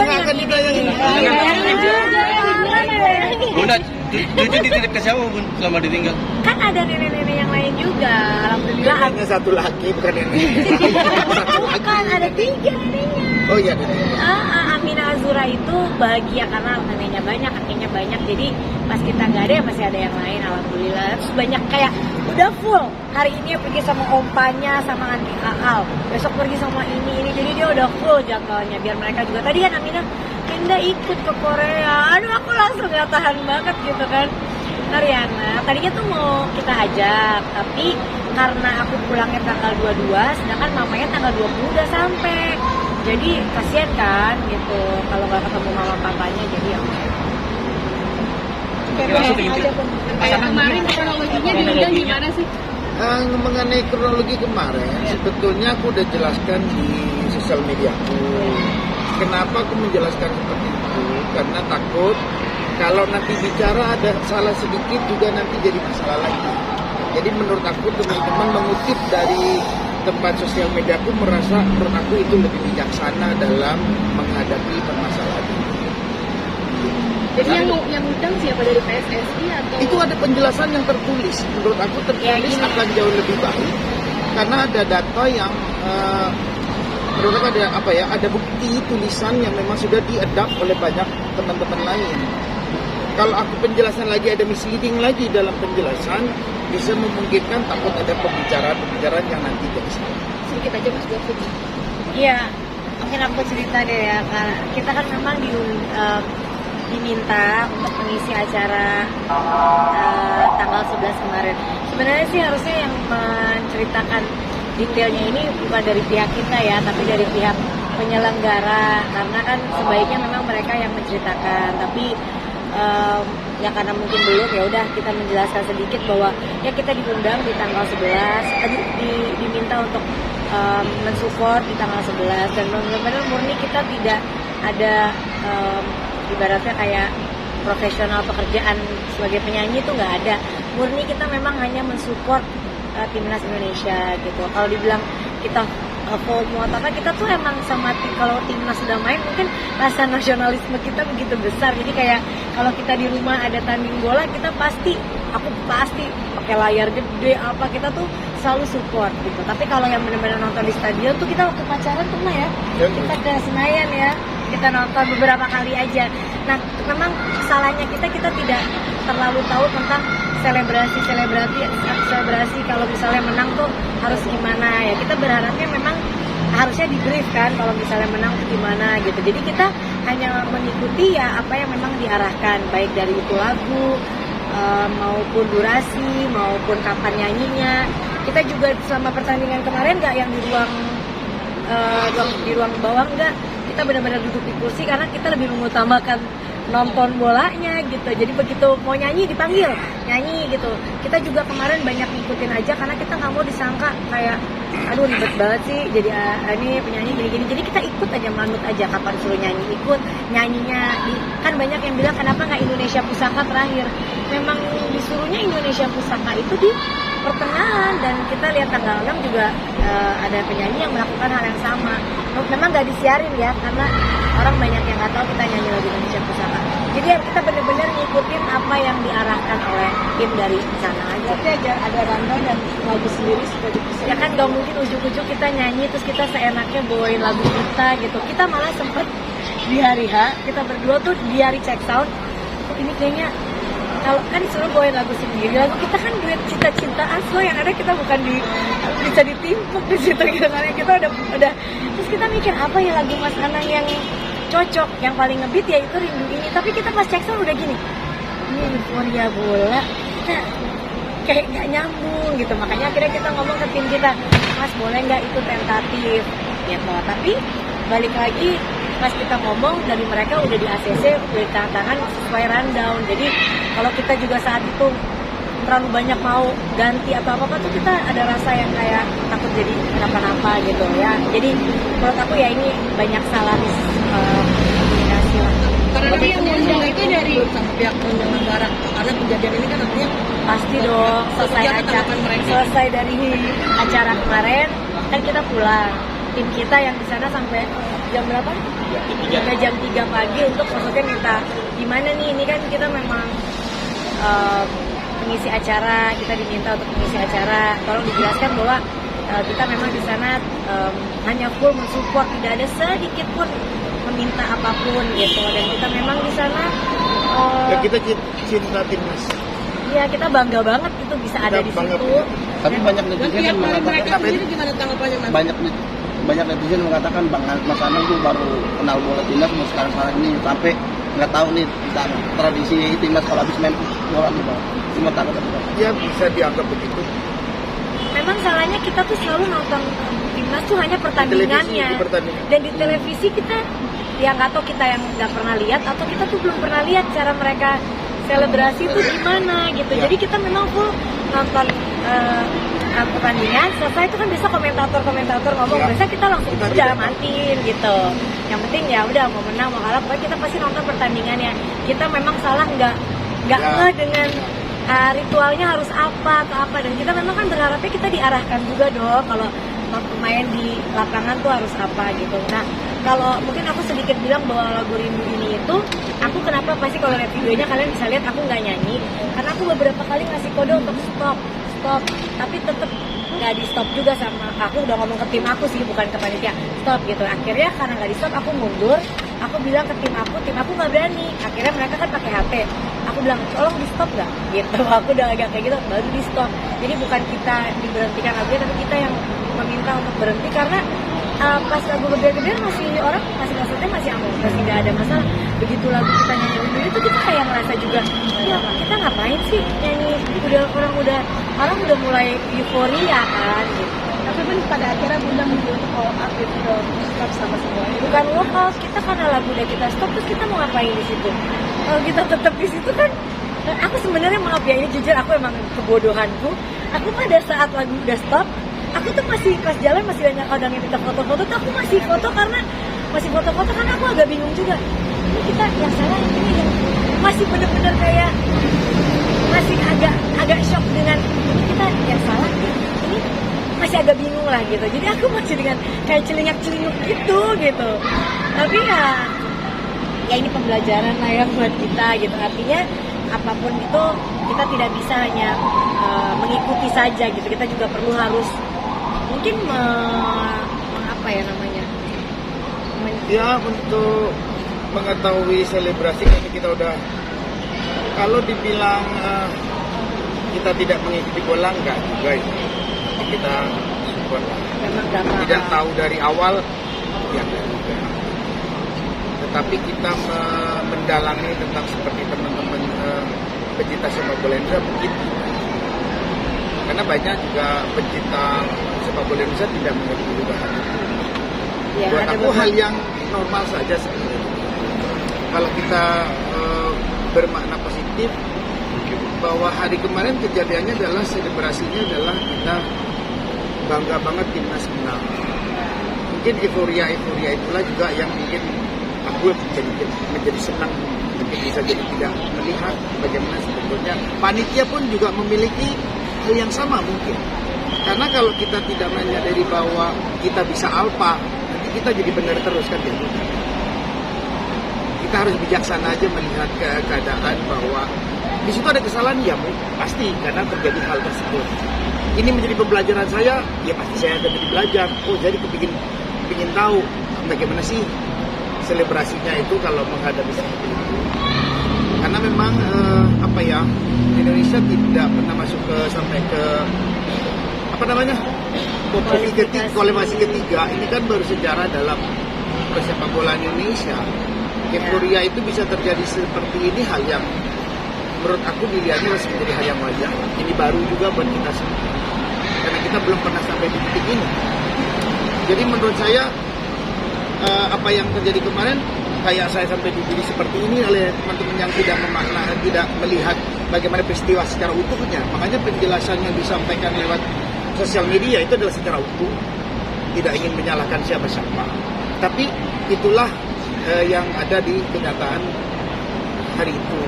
akan ditayangin. Bunda, Cucu dititip ke siapa Bun selama ditinggal? Kan ada nenek-nenek yang lain juga, alhamdulillah. Hanya satu laki bukan ini. Bukan, ada 3 neneknya. Oh iya. Amina Azura itu bahagia karena neneknya banyak, kakeknya banyak. Jadi pas kita nggak ada ya masih ada yang lain, alhamdulillah. Terus banyak kayak udah full. Hari ini pergi sama ompanya, sama anti Aal. Besok pergi sama ini. Jadi dia udah full jadwalnya. Biar mereka juga. Tadi kan Amina, Kinda ikut ke Korea. Aduh aku langsung gak tahan banget gitu kan. Riana, tadinya tuh mau kita ajak, tapi karena aku pulangnya tanggal 22, sedangkan mamanya tanggal 20 udah sampai. Jadi kasihan kan gitu kalau nggak ketemu mama papanya, jadi ya kayak kemarin kronologinya diundang gimana sih? Mengenai kronologi kemarin, sebetulnya aku udah jelaskan di sosial mediaku. Kenapa aku menjelaskan seperti itu? Karena takut kalau nanti bicara ada salah sedikit juga nanti jadi masalah lagi. Jadi menurut aku teman-teman mengutip dari tempat sosial media aku merasa menurut aku itu lebih bijaksana dalam menghadapi permasalahan ini. Jadi yang undang siapa, dari PSSI atau? Itu ada penjelasan yang tertulis. Menurut aku tertulis akan jauh lebih baik karena ada data yang menurut aku ada bukti tulisan yang memang sudah diadapt oleh banyak teman-teman lain. Kalau aku penjelasan lagi ada misleading lagi dalam penjelasan, bisa memungkinkan takut ada pembicaraan yang nanti jadi salah. Sedikit aja Mas buat Suci. Iya, mungkin aku cerita deh ya. Kita kan memang diminta untuk mengisi acara tanggal 11 kemarin. Sebenarnya sih harusnya yang menceritakan detailnya ini bukan dari pihak kita ya, tapi dari pihak penyelenggara. Karena kan sebaiknya memang mereka yang menceritakan. Tapi ya karena mungkin belum, ya udah kita menjelaskan sedikit bahwa ya kita diundang di tanggal 11, diminta untuk mensupport di tanggal 11, dan benar-benar murni kita tidak ada ibaratnya kayak profesional pekerjaan sebagai penyanyi itu nggak ada. Murni kita memang hanya mensupport timnas Indonesia gitu. Kalau dibilang kita FOMO atau apa, kita tuh emang sama kalau timnas sudah main mungkin rasa nasionalisme kita begitu besar. Jadi kayak kalau kita di rumah ada tanding bola, aku pasti pakai layar gede apa, kita tuh selalu support gitu. Tapi kalau yang benar-benar nonton di stadion tuh kita waktu pacaran tuh mah ya, kita ke Senayan ya, kita nonton beberapa kali aja. Nah memang salahnya kita tidak terlalu tahu tentang selebrasi kalau misalnya menang tuh harus gimana ya. Kita berharapnya memang harusnya di brief kan kalau misalnya menang tuh gimana gitu. Jadi kita hanya mengikuti ya apa yang memang diarahkan, baik dari itu lagu maupun durasi maupun kapan nyanyinya. Kita juga selama pertandingan kemarin nggak yang di ruang bawah, nggak, kita benar-benar duduk di kursi karena kita lebih mengutamakan nonton bolanya gitu. Jadi begitu mau nyanyi dipanggil nyanyi gitu. Kita juga kemarin banyak ngikutin aja karena kita nggak mau disangka kayak aduh ribet banget sih jadi ini penyanyi gini-gini. Jadi kita ikut aja, manut aja, kapan suruh nyanyi ikut nyanyinya. Kan banyak yang bilang kenapa nggak Indonesia Pusaka terakhir. Memang disuruhnya Indonesia Pusaka itu di pertengahan, dan kita lihat tanggal 6 juga ada penyanyi yang melakukan hal yang sama. Memang nggak disiarin ya karena orang banyak yang nggak tahu kita nyanyi lagu Indonesia Pusaka. Jadi kita benar-benar ngikutin apa yang diarahkan oleh tim dari sana aja. Tapi ada rundown dan lagu sendiri sudah dipisah. Ya kan gak mungkin ujuk-ujuk kita nyanyi terus kita seenaknya bawain lagu kita gitu. Kita malah sempet di hari H, kita berdua tuh di hari check sound, ini kayaknya kalau kan disuruh bawain lagu sendiri, lagu kita kan duet cinta-cintaan, so yang ada kita bukan bisa ditimpuk di situ gitu kan. Kita udah terus kita mikir apa ya lagu Mas Anang yang cocok, yang paling ngebeat ya itu Rindu Ini. Tapi kita pas cek sound udah gini, ini euforia bola, kita kayak nggak nyambung gitu. Makanya akhirnya kita ngomong ke tim kita, Mas boleh nggak itu tentatif gitu. Tapi balik lagi pas kita ngomong dari mereka udah di ACC, udah tangan sesuai rundown. Jadi kalau kita juga saat itu terlalu banyak mau ganti atau apa tuh kita ada rasa yang kayak takut jadi kenapa-napa gitu ya. Jadi menurut aku ya ini banyak salah komunikasi lah. Karena yang ngundang itu dari sama pihak penyelenggara, karena kejadian ini kan artinya pasti dong selesai dari acara kemarin kan kita pulang. Tim kita yang di sana sampai jam berapa? Sampai jam 3 pagi untuk maksudnya minta gimana nih, ini kan kita memang mengisi acara, kita diminta untuk mengisi acara, tolong dijelaskan bahwa kita memang di sana hanya full mensupport, tidak ada sedikit pun meminta apapun gitu, dan kita memang di sana Ya, kita cinta timnas. ya kita bangga banget itu bisa ada di Bangga situ. punya. Tapi Dan banyak Dan netizen pihak yang dari mereka mengatakan sendiri gimana tanggapannya Mas? banyak netizen mengatakan Bang Mas Anang tuh baru kenal bola timnas sekarang ini sampai nggak tahu nih tentang tradisi timnas kalau habis main bola nih Bang. Cuma takut apa? Ya bisa dianggap begitu. memang salahnya kita tuh selalu nonton timnas tuh hanya pertandingannya, Televisi, pertandingan. dan di televisi kita ya nggak tahu, kita yang nggak pernah lihat atau kita tuh belum pernah lihat cara mereka selebrasi itu gimana gitu. Ya. Jadi kita memang full nonton pertandingan, selesai itu kan bisa komentator ngomong, Ya. biasa kita langsung Kita udah tidak. matiin gitu. Yang penting ya udah mau menang mau kalah, pokoknya kita pasti nonton pertandingannya. Kita memang salah nggak Ya. ngeh dengan ritualnya harus apa atau apa, dan kita memang kan berharapnya kita diarahkan juga dong kalau pemain di lapangan tuh harus apa gitu. Nah kalau mungkin aku sedikit bilang bahwa lagu Rindu ini itu, aku kenapa pasti kalau lihat videonya kalian bisa lihat aku nggak nyanyi, karena aku beberapa kali ngasih kode untuk stop, tapi tetap nggak di stop juga sama aku. Udah ngomong ke tim aku sih, bukan ke panitia, stop gitu. Akhirnya karena nggak di stop, aku mundur, aku bilang ke tim aku nggak berani. Akhirnya mereka kan pakai HP, aku bilang tolong di stop nggak gitu. Aku udah agak kayak gitu baru di stop. Jadi bukan kita diberhentikan lagunya, tapi kita yang meminta untuk berhenti, karena pas lagu Geber-Geber orang masih maksudnya masih aman, masih nggak ada masalah. Begitu lagu kita nyanyi dulu itu kita kayak ngerasa juga, ya kita ngapain sih nyanyi, orang udah mulai euforia kan gitu. Tapi kan pada akhirnya Bunda memilih all up itu stop sama semuanya. Bukan lokal, kita karena lagu udah kita stop, terus kita mau ngapain di situ? Kalau kita tetap di situ kan, aku sebenarnya maaf ya, ini jujur aku emang kebodohanku. Aku pada saat lagu udah stop, aku tuh masih pas jalan masih banyak orang yang minta foto-foto, tuh aku masih foto karena aku agak bingung juga. Ini kita yang salah ini yang masih bener-bener kayak masih agak shock dengan ini kita yang salah, ini masih agak bingung lah gitu. Jadi aku masih dengan kayak celingak-celinguk gitu. Tapi ya ini pembelajaran lah ya buat kita gitu. Artinya apapun itu kita tidak bisa hanya mengikuti saja gitu. Kita juga perlu harus mungkin apa ya namanya? Ya untuk mengetahui selebrasi kan kita udah, kalau dibilang kita tidak mengikuti bola enggak juga ya. Kita support lah. Memang gampang. Tidak tahu dari awal ya enggak juga. Tetapi kita mendalami tentang seperti teman-teman pecinta sepak bola Indonesia mungkin, karena banyak juga pecinta sepak bola Indonesia tidak mengerti juga hal itu. Ya, Buat ada aku beberapa- hal yang normal saja sebenarnya. Kalau kita bermakna positif bahwa hari kemarin kejadiannya adalah selebrasinya adalah kita bangga banget timnas menang. Mungkin euforia itulah juga yang mungkin aku menjadi senang, mungkin bisa jadi tidak melihat bagaimana sebetulnya panitia pun juga memiliki hal yang sama mungkin. Karena kalau kita tidak menyadari bahwa kita bisa alpa, nanti kita jadi benar terus kan ya. Kita harus bijaksana aja melihat keadaan bahwa di situ ada kesalahan ya pasti karena terjadi hal tersebut. Ini menjadi pembelajaran saya, ya pasti saya akan jadi belajar. Oh jadi kepingin tahu bagaimana sih selebrasinya itu kalau menghadapi seperti itu. Karena memang Indonesia tidak pernah masuk sampai ke kualifikasi ketiga. Ini kan baru sejarah dalam persepak bola Indonesia. Euforia itu bisa terjadi seperti ini, hal yang menurut aku dilihatnya masih menjadi hal yang wajar. Ini baru juga buat kita semua, karena kita belum pernah sampai di titik ini. Jadi menurut saya apa yang terjadi kemarin kayak saya sampai di diri seperti ini oleh teman-teman yang tidak tidak melihat bagaimana peristiwa secara utuhnya. Makanya penjelasan yang disampaikan lewat sosial media itu adalah secara utuh, tidak ingin menyalahkan siapa-siapa. Tapi itulah yang ada di kenyataan hari itu.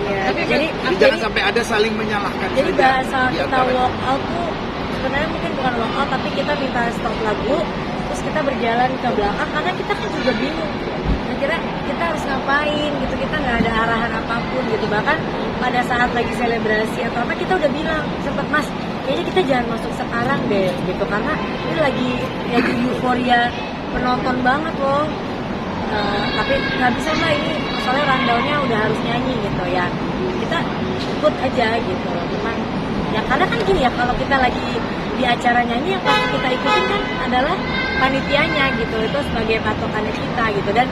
Ya, Tapi jadi Jangan sampai ada saling menyalahkan. Jadi saja bahasa di kita antara. walk out tuh sebenarnya mungkin bukan walk out, tapi kita minta stop lagu, terus kita berjalan ke belakang karena kita kan juga bingung. Kira kita harus ngapain gitu, kita nggak ada arahan apapun gitu. Bahkan pada saat lagi selebrasi atau apa kita udah bilang sempet, Mas, kayaknya kita jangan masuk sekarang deh gitu, karena ini lagi euforia penonton banget loh. Tapi nggak bisa Mbak, ini soalnya rundownnya udah harus nyanyi gitu ya, kita ikut aja gitu. Memang ya karena kan gini ya, kalau kita lagi di acara nyanyi yang pasti kita ikutin kan adalah panitianya gitu, itu sebagai patokannya kita gitu. Dan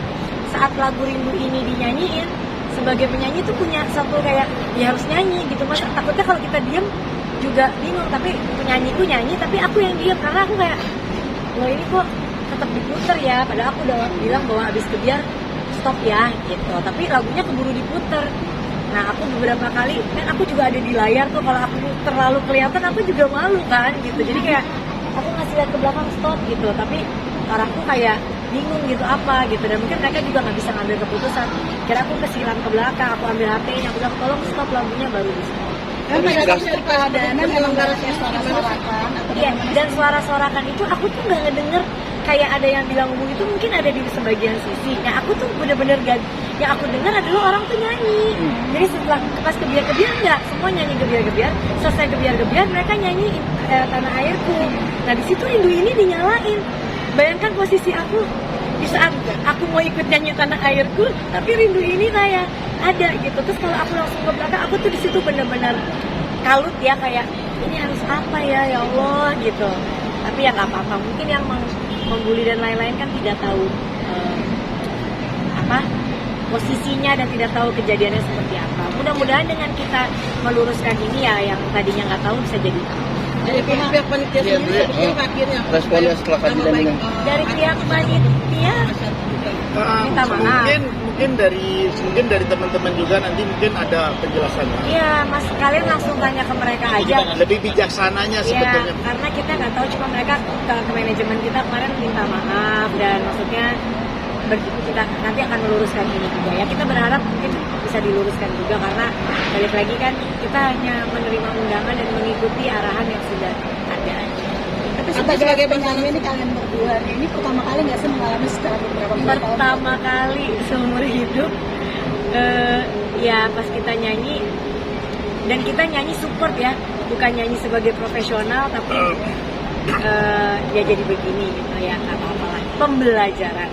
saat lagu Rindu ini dinyanyiin, sebagai penyanyi tuh punya satu kayak ya harus nyanyi gitu. Mas takutnya kalau kita diem juga bingung, tapi penyanyiku nyanyi tapi aku yang diem karena aku kayak loh ini kok tetap diputer ya, padahal aku udah bilang bahwa abis kebiar stop ya gitu, tapi lagunya keburu diputer. Nah aku beberapa kali kan aku juga ada di layar tuh, kalau aku terlalu kelihatan aku juga malu kan gitu, jadi kayak aku ngasih lihat ke belakang stop gitu, tapi orangku kayak bingung gitu apa gitu, dan mungkin mereka juga nggak bisa ngambil keputusan. Kira aku kesiram ke belakang, aku ambil HP-nya, aku bilang tolong stop lagunya, baru di stop. Kan pada saat keadaannya memang harusnya suara-sorakan. Iya, dan suara-sorakan itu aku tuh nggak ngedenger kayak ada yang bilang ngomong itu, mungkin ada di sebagian sisi. Nah aku tuh bener-bener gak, yang aku dengar adalah orang tuh nyanyi. Jadi setelah pas kebiar-kebiar enggak, semua nyanyi kebiar-kebiar. Selesai kebiar-kebiar mereka nyanyi Tanah Airku. Nah di situ Rindu ini dinyalain. Bayangkan posisi aku di saat aku mau ikut nyanyi Tanah Airku, tapi Rindu ini kayak ada gitu. Terus kalau aku langsung ke belakang, aku tuh di situ bener-bener kalut ya, kayak ini harus apa ya Allah gitu. Tapi ya nggak apa-apa, mungkin yang membuli dan lain-lain kan tidak tahu posisinya dan tidak tahu kejadiannya seperti apa. Mudah-mudahan dengan kita meluruskan ini ya, yang tadinya nggak tahu bisa jadi tahu. Dari pihak panitia sendiri seperti akhirnya Responnya setelah kajian ini. Dari pihak panitia minta maaf. Mungkin dari teman-teman juga nanti mungkin ada penjelasannya. Iya, Mas, kalian langsung tanya ke mereka aja. Lebih bijaksananya Iya, sebetulnya. karena kita nggak tahu, cuma mereka ke manajemen kita kemarin minta maaf, dan maksudnya kita nanti akan meluruskan ini juga ya. Kita berharap mungkin bisa diluruskan juga, karena balik lagi kan kita hanya menerima undangan dan mengikuti arahan yang sudah ada. tapi sebagai penyanyi ini kalian berdua ini pertama kali nggak sih mengalami secara beberapa tahun? Pertama kali seumur hidup ya pas kita nyanyi, dan kita nyanyi support ya, bukan nyanyi sebagai profesional, tapi ya jadi begini gitu ya, nggak apa-apa lah, pembelajaran.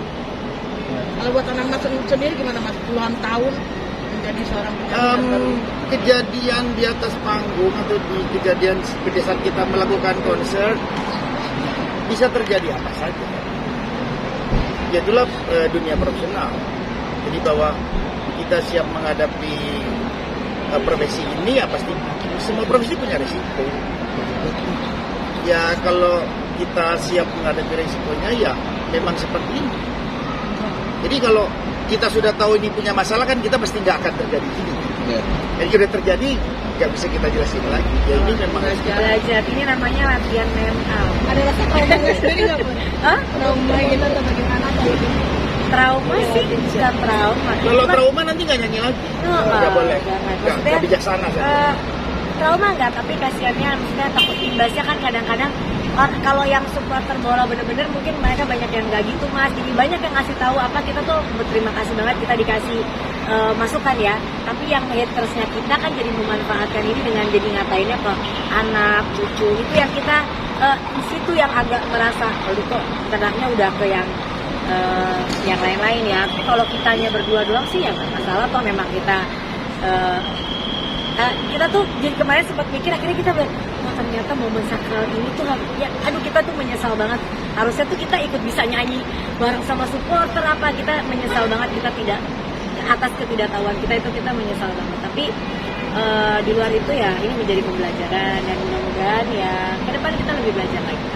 Kalau buat anak Mas sendiri gimana Mas? Puluhan tahun menjadi seorang Kejadian di atas panggung atau di kejadian seperti saat kita melakukan konser bisa terjadi apa saja. Ya itulah dunia profesional. Jadi bahwa kita siap menghadapi profesi ini ya pasti semua profesi punya risiko. Ya kalau kita siap menghadapi risikonya ya memang seperti ini. Jadi kalau kita sudah tahu ini punya masalah kan kita pasti nggak akan terjadi ini. Jadi sudah terjadi nggak bisa kita jelasin lagi. Ya ini memang Belajar, ini namanya latihan mental. ada rasa trauma sendiri nggak Bu? Hah? Trauma gitu atau bagaimana atau Trauma sih bukan trauma. kalau trauma nanti nggak nyanyi lagi. Nggak boleh. Jangan. Nggak bijaksana kan. Trauma enggak, tapi kasihannya maksudnya takut imbasnya kan kadang-kadang kalau yang supporter bola bener-bener mungkin mereka banyak yang nggak gitu Mas, jadi banyak yang ngasih tahu apa, kita tuh berterima kasih banget kita dikasih masukan ya, tapi yang hatersnya kita kan jadi memanfaatkan ini dengan jadi ngatainnya ke anak, cucu, itu yang kita di situ yang agak merasa aduh kok tenangnya udah ke yang lain-lain ya. Tapi kalau kitanya berdua doang sih ya nggak masalah, toh memang kita kita tuh jadi kemarin sempat mikir, akhirnya kita ternyata momen sakral ini tuh ya aduh kita tuh menyesal banget, harusnya tuh kita ikut bisa nyanyi bareng sama supporter apa, kita menyesal banget, kita tidak atas ketidaktahuan kita itu kita menyesal banget. Tapi di luar itu ya ini menjadi pembelajaran, dan mudah-mudahan ya ke depan kita lebih belajar lagi.